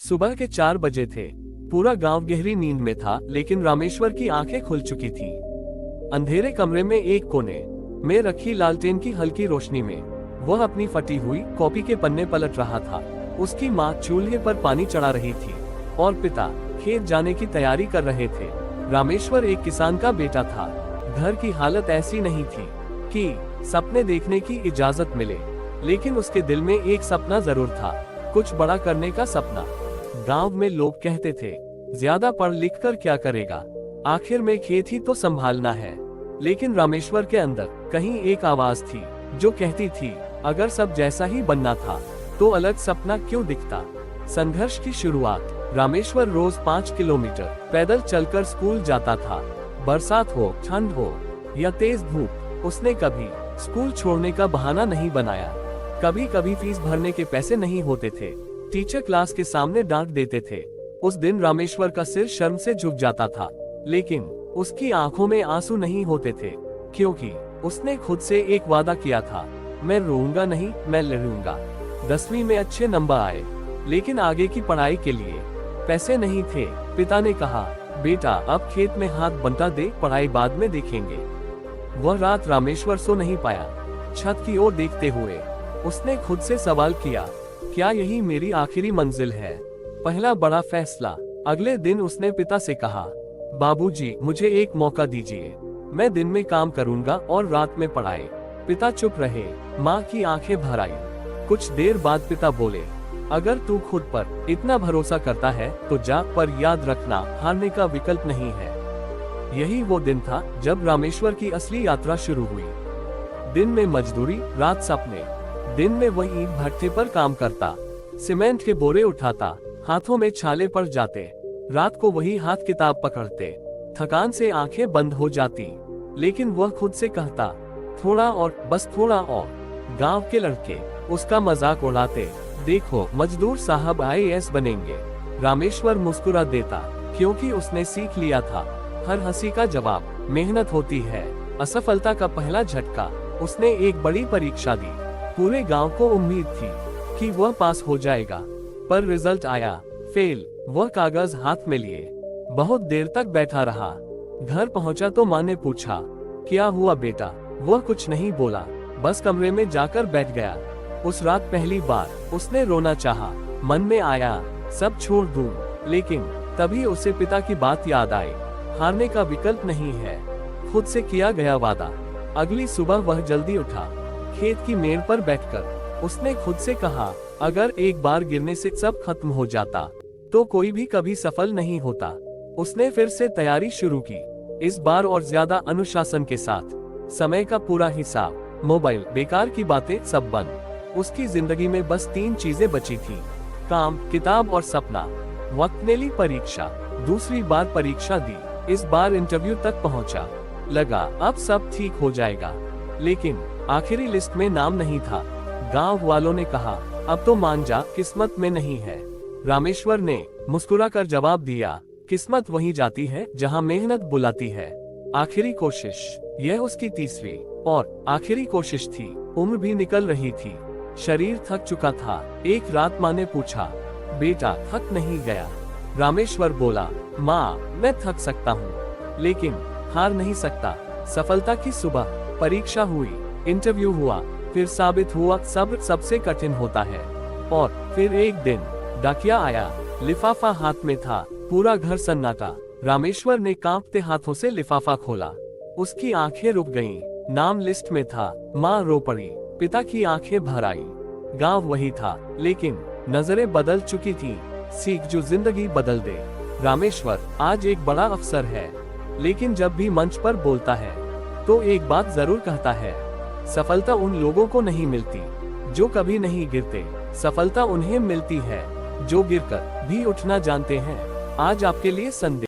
सुबह के 4 बजे थे। पूरा गांव गहरी नींद में था, लेकिन रामेश्वर की आंखें खुल चुकी थीं। अंधेरे कमरे में एक कोने में रखी लालटेन की हल्की रोशनी में वह अपनी फटी हुई कॉपी के पन्ने पलट रहा था। उसकी माँ चूल्हे पर पानी चढ़ा रही थी और पिता खेत जाने की तैयारी कर रहे थे। रामेश्वर एक किसान का बेटा था। घर की हालत ऐसी नहीं थी कि सपने देखने की इजाजत मिले, लेकिन उसके दिल में एक सपना जरूर था, कुछ बड़ा करने का सपना। गांव में लोग कहते थे, ज्यादा पढ़ लिख कर क्या करेगा, आखिर में खेत ही तो संभालना है। लेकिन रामेश्वर के अंदर कहीं एक आवाज थी जो कहती थी, अगर सब जैसा ही बनना था तो अलग सपना क्यों दिखता। संघर्ष की शुरुआत। रामेश्वर रोज 5 किलोमीटर पैदल चलकर स्कूल जाता था। बरसात हो, ठंड हो या तेज धूप, उसने कभी स्कूल छोड़ने का बहाना नहीं बनाया। कभी कभी फीस भरने के पैसे नहीं होते थे, टीचर क्लास के सामने डांट देते थे। उस दिन रामेश्वर का सिर शर्म से झुक जाता था, लेकिन उसकी आंखों में आंसू नहीं होते थे, क्योंकि उसने खुद से एक वादा किया था, मैं रोऊंगा नहीं, मैं लड़ूंगा। 10वीं में अच्छे नंबर आए, लेकिन आगे की पढ़ाई के लिए पैसे नहीं थे। पिता ने कहा, बेटा अब खेत में हाथ बंटा दे, पढ़ाई बाद में देखेंगे। वह रात रामेश्वर सो नहीं पाया। छत की ओर देखते हुए उसने खुद से सवाल किया, क्या यही मेरी आखिरी मंजिल है। पहला बड़ा फैसला। अगले दिन उसने पिता से कहा, बाबूजी मुझे एक मौका दीजिए, मैं दिन में काम करूंगा और रात में पढ़ाई। पिता चुप रहे। माँ की आंखें भर आई। कुछ देर बाद पिता बोले, अगर तू खुद पर इतना भरोसा करता है तो जा, पर याद रखना हारने का विकल्प नहीं है। यही वो दिन था जब रामेश्वर की असली यात्रा शुरू हुई। दिन में मजदूरी, रात सपने। दिन में वह ईंट भट्ठे पर काम करता, सीमेंट के बोरे उठाता, हाथों में छाले पड़ जाते। रात को वही हाथ किताब पकड़ते। थकान से आंखें बंद हो जाती, लेकिन वह खुद से कहता, थोड़ा और, बस थोड़ा और। गांव के लड़के उसका मजाक उड़ाते, देखो मजदूर साहब IAS बनेंगे। रामेश्वर मुस्कुरा देता, क्योंकि उसने सीख लिया था, हर हंसी का जवाब मेहनत होती है। असफलता का पहला झटका। उसने एक बड़ी परीक्षा दी। पूरे गांव को उम्मीद थी कि वह पास हो जाएगा, पर रिजल्ट आया फेल। वह कागज हाथ में लिए बहुत देर तक बैठा रहा। घर पहुंचा तो माँ ने पूछा, क्या हुआ बेटा। वह कुछ नहीं बोला, बस कमरे में जाकर बैठ गया। उस रात पहली बार उसने रोना चाहा। मन में आया, सब छोड़ दूं, लेकिन तभी उसे पिता की बात याद आई, हारने का विकल्प नहीं है, खुद से किया गया वादा। अगली सुबह वह जल्दी उठा। खेत की मेड़ पर बैठकर उसने खुद से कहा, अगर एक बार गिरने से सब खत्म हो जाता तो कोई भी कभी सफल नहीं होता। उसने फिर से तैयारी शुरू की, इस बार और ज्यादा अनुशासन के साथ। समय का पूरा हिसाब, मोबाइल, बेकार की बातें सब बंद। उसकी जिंदगी में बस 3 चीजें बची थी, काम, किताब और सपना। वक्त ने ली परीक्षा। दूसरी बार परीक्षा दी। इस बार इंटरव्यू तक पहुंचा। लगा अब सब ठीक हो जाएगा, लेकिन आखिरी लिस्ट में नाम नहीं था। गांव वालों ने कहा, अब तो मान जा, किस्मत में नहीं है। रामेश्वर ने मुस्कुराकर जवाब दिया, किस्मत वहीं जाती है जहां मेहनत बुलाती है। आखिरी कोशिश। यह उसकी तीसरी और आखिरी कोशिश थी। उम्र भी निकल रही थी, शरीर थक चुका था। एक रात माँ ने पूछा, बेटा थक नहीं गया। रामेश्वर बोला, माँ मैं थक सकता हूँ, लेकिन हार नहीं सकता। सफलता की सुबह। परीक्षा हुई, इंटरव्यू हुआ, फिर साबित हुआ सब्र सबसे कठिन होता है। और फिर एक दिन डाकिया आया। लिफाफा हाथ में था। पूरा घर सन्नाटा। रामेश्वर ने कांपते हाथों से लिफाफा खोला। उसकी आंखें रुक गईं। नाम लिस्ट में था। माँ रो पड़ी। पिता की आंखें भर आई। गांव वही था, लेकिन नजरें बदल चुकी थी। सीख जो जिंदगी बदल दे। रामेश्वर आज एक बड़ा अफसर है, लेकिन जब भी मंच पर बोलता है तो एक बात जरूर कहता है, सफलता उन लोगों को नहीं मिलती जो कभी नहीं गिरते, सफलता उन्हें मिलती है जो गिरकर भी उठना जानते हैं। आज आपके लिए संदेश।